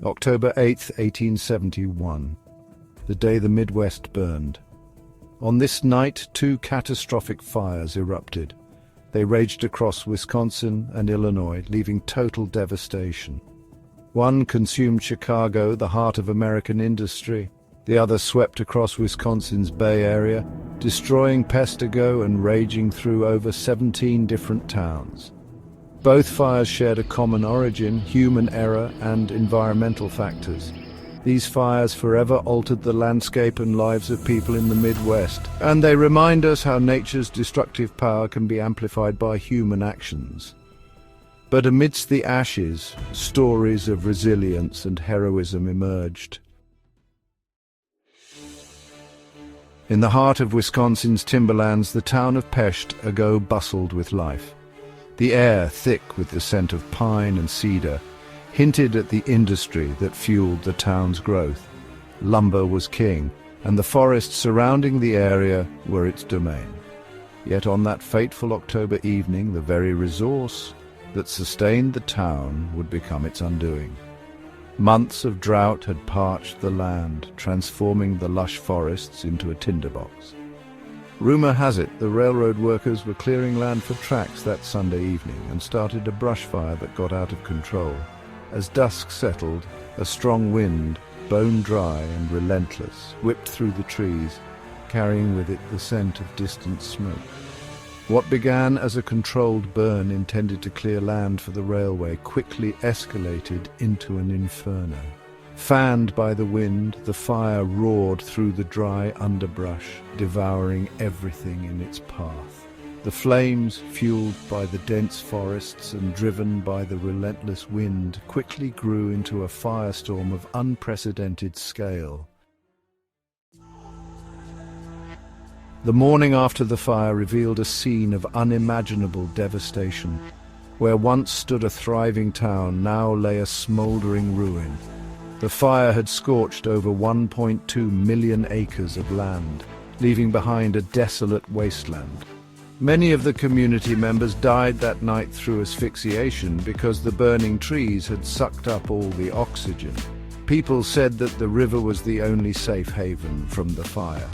October 8th, 1871, the day the Midwest burned. On this night, two catastrophic fires erupted. They raged across Wisconsin and Illinois, leaving total devastation. One consumed Chicago, the heart of American industry. The other swept across Wisconsin's Bay Area, destroying Peshtigo and raging through over 17 different towns. Both fires shared a common origin: human error and environmental factors. These fires forever altered the landscape and lives of people in the Midwest, and they remind us how nature's destructive power can be amplified by human actions. But amidst the ashes, stories of resilience and heroism emerged. In the heart of Wisconsin's timberlands, the town of Peshtigo bustled with life. The air, thick with the scent of pine and cedar, hinted at the industry that fueled the town's growth. Lumber was king, and the forests surrounding the area were its domain. Yet on that fateful October evening, the very resource that sustained the town would become its undoing. Months of drought had parched the land, transforming the lush forests into a tinderbox. Rumor has it the railroad workers were clearing land for tracks that Sunday evening and started a brush fire that got out of control. As dusk settled, a strong wind, bone-dry and relentless, whipped through the trees, carrying with it the scent of distant smoke. What began as a controlled burn intended to clear land for the railway quickly escalated into an inferno. Fanned by the wind, the fire roared through the dry underbrush, devouring everything in its path. The flames, fueled by the dense forests and driven by the relentless wind, quickly grew into a firestorm of unprecedented scale. The morning after the fire revealed a scene of unimaginable devastation. Where once stood a thriving town, now lay a smouldering ruin. The fire had scorched over 1.2 million acres of land, leaving behind a desolate wasteland. Many of the community members died that night through asphyxiation because the burning trees had sucked up all the oxygen. People said that the river was the only safe haven from the fire.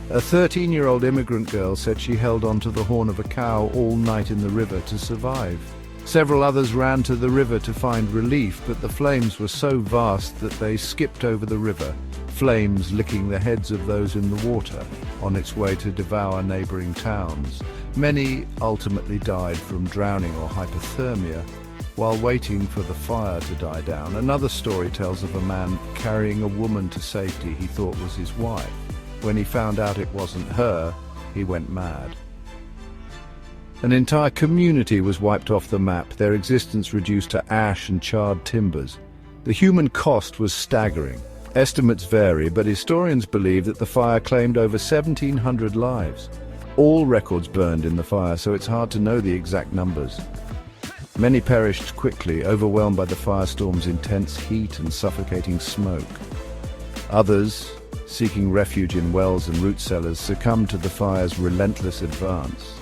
A 13-year-old immigrant girl said she held onto the horn of a cow all night in the river to survive. Several others ran to the river to find relief, but the flames were so vast that they skipped over the river, flames licking the heads of those in the water, on its way to devour neighboring towns. Many ultimately died from drowning or hypothermia while waiting for the fire to die down. Another story tells of a man carrying a woman to safety he thought was his wife. When he found out it wasn't her, he went mad. An entire community was wiped off the map, their existence reduced to ash and charred timbers. The human cost was staggering. Estimates vary, but historians believe that the fire claimed over 1,700 lives. All records burned in the fire, so it's hard to know the exact numbers. Many perished quickly, overwhelmed by the firestorm's intense heat and suffocating smoke. Others, seeking refuge in wells and root cellars, succumbed to the fire's relentless advance.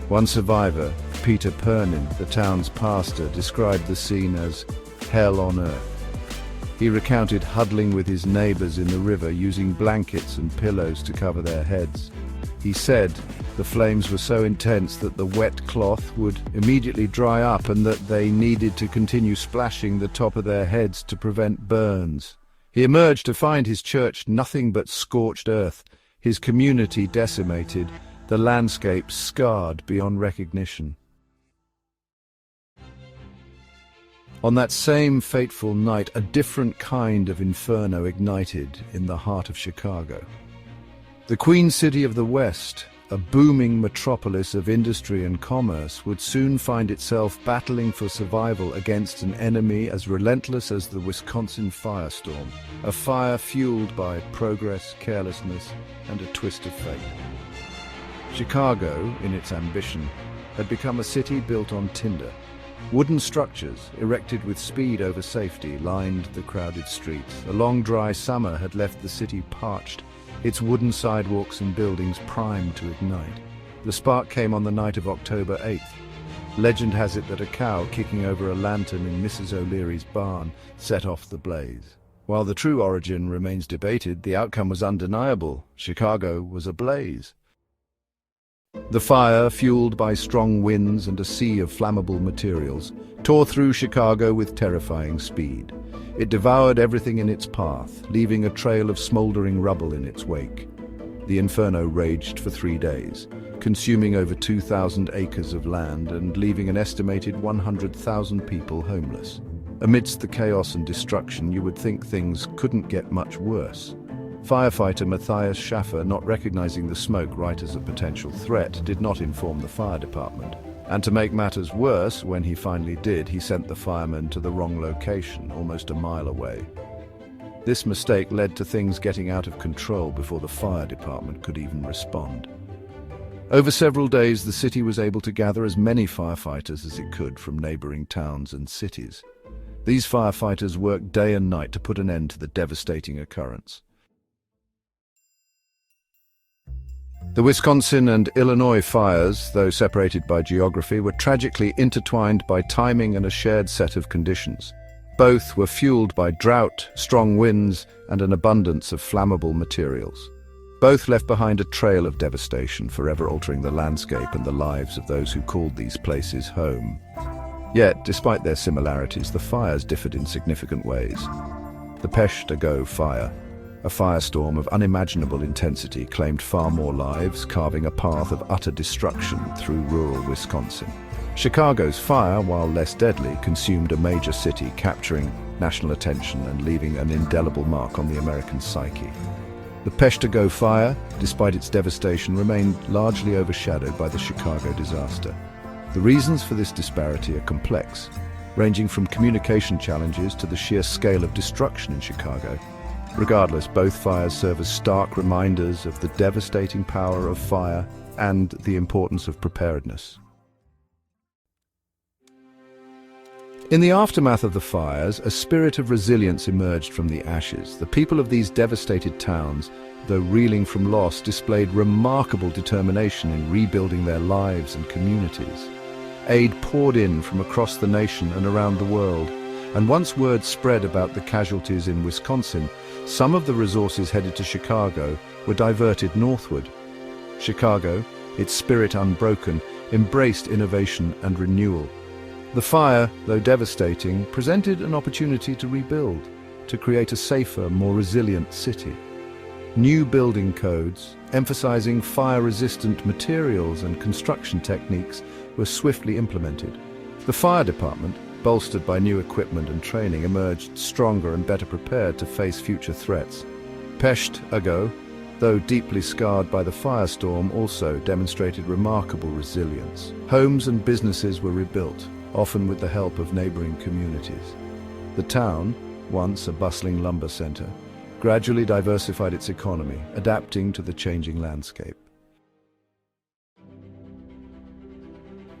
One survivor, Peter Pernin, the town's pastor, described the scene as hell on earth. He recounted huddling with his neighbors in the river, using blankets and pillows to cover their heads. He said the flames were so intense that the wet cloth would immediately dry up and that they needed to continue splashing the top of their heads to prevent burns. He emerged to find his church nothing but scorched earth, his community decimated, the landscape scarred beyond recognition. On that same fateful night, a different kind of inferno ignited in the heart of Chicago. The Queen City of the West, a booming metropolis of industry and commerce, would soon find itself battling for survival against an enemy as relentless as the Wisconsin firestorm, a fire fueled by progress, carelessness, and a twist of fate. Chicago, in its ambition, had become a city built on tinder. Wooden structures, erected with speed over safety, lined the crowded streets. A long dry summer had left the city parched, its wooden sidewalks and buildings primed to ignite. The spark came on the night of October 8th. Legend has it that a cow kicking over a lantern in Mrs. O'Leary's barn set off the blaze. While the true origin remains debated, the outcome was undeniable. Chicago was ablaze. The fire, fueled by strong winds and a sea of flammable materials, tore through Chicago with terrifying speed. It devoured everything in its path, leaving a trail of smoldering rubble in its wake. The inferno raged for 3 days, consuming over 2,000 acres of land and leaving an estimated 100,000 people homeless. Amidst the chaos and destruction, you would think things couldn't get much worse. Firefighter Matthias Schaffer, not recognizing the smoke right as a potential threat, did not inform the fire department. And to make matters worse, when he finally did, he sent the firemen to the wrong location, almost a mile away. This mistake led to things getting out of control before the fire department could even respond. Over several days, the city was able to gather as many firefighters as it could from neighboring towns and cities. These firefighters worked day and night to put an end to the devastating occurrence. The Wisconsin and Illinois fires, though separated by geography, were tragically intertwined by timing and a shared set of conditions. Both were fueled by drought, strong winds, and an abundance of flammable materials. Both left behind a trail of devastation, forever altering the landscape and the lives of those who called these places home. Yet, despite their similarities, the fires differed in significant ways. The Peshtigo Fire, a firestorm of unimaginable intensity, claimed far more lives, carving a path of utter destruction through rural Wisconsin. Chicago's fire, while less deadly, consumed a major city, capturing national attention and leaving an indelible mark on the American psyche. The Peshtigo Fire, despite its devastation, remained largely overshadowed by the Chicago disaster. The reasons for this disparity are complex, ranging from communication challenges to the sheer scale of destruction in Chicago. Regardless, both fires serve as stark reminders of the devastating power of fire and the importance of preparedness. In the aftermath of the fires, a spirit of resilience emerged from the ashes. The people of these devastated towns, though reeling from loss, displayed remarkable determination in rebuilding their lives and communities. Aid poured in from across the nation and around the world, and once word spread about the casualties in Wisconsin, some of the resources headed to Chicago were diverted northward. Chicago, its spirit unbroken, embraced innovation and renewal. The fire, though devastating, presented an opportunity to rebuild, to create a safer, more resilient city. New building codes, emphasizing fire-resistant materials and construction techniques, were swiftly implemented. The fire department, bolstered by new equipment and training, emerged stronger and better prepared to face future threats. Peshtigo, though deeply scarred by the firestorm, also demonstrated remarkable resilience. Homes and businesses were rebuilt, often with the help of neighboring communities. The town, once a bustling lumber center, gradually diversified its economy, adapting to the changing landscape.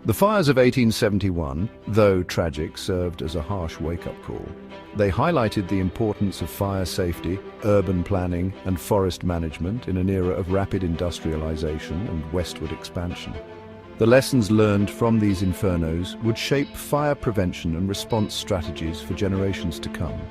The fires of 1871, though tragic, served as a harsh wake-up call. They highlighted the importance of fire safety, urban planning, and forest management in an era of rapid industrialization and westward expansion. The lessons learned from these infernos would shape fire prevention and response strategies for generations to come.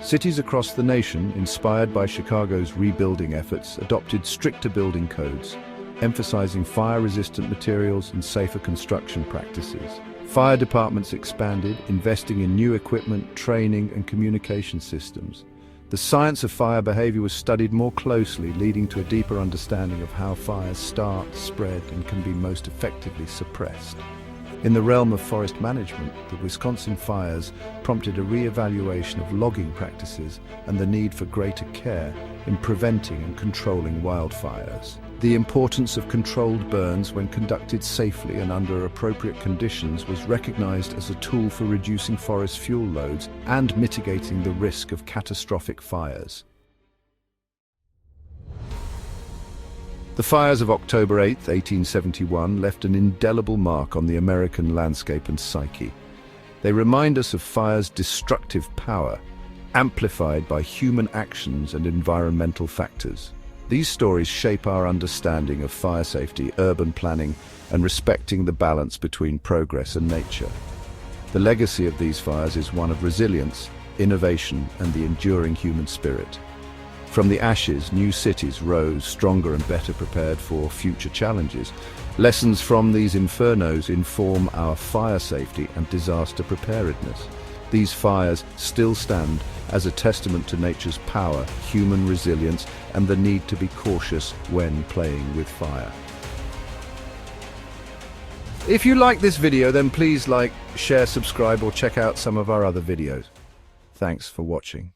Cities across the nation, inspired by Chicago's rebuilding efforts, adopted stricter building codes, emphasizing fire-resistant materials and safer construction practices. Fire departments expanded, investing in new equipment, training, and communication systems. The science of fire behavior was studied more closely, leading to a deeper understanding of how fires start, spread, and can be most effectively suppressed. In the realm of forest management, the Wisconsin fires prompted a re-evaluation of logging practices and the need for greater care in preventing and controlling wildfires. The importance of controlled burns when conducted safely and under appropriate conditions was recognized as a tool for reducing forest fuel loads and mitigating the risk of catastrophic fires. The fires of October 8, 1871 left an indelible mark on the American landscape and psyche. They remind us of fire's destructive power, amplified by human actions and environmental factors. These stories shape our understanding of fire safety, urban planning, and respecting the balance between progress and nature. The legacy of these fires is one of resilience, innovation, and the enduring human spirit. From the ashes, new cities rose, stronger and better prepared for future challenges. Lessons from these infernos inform our fire safety and disaster preparedness. These fires still stand as a testament to nature's power, human resilience, and the need to be cautious when playing with fire. If you like this video, then please like, share, subscribe, or check out some of our other videos. Thanks for watching.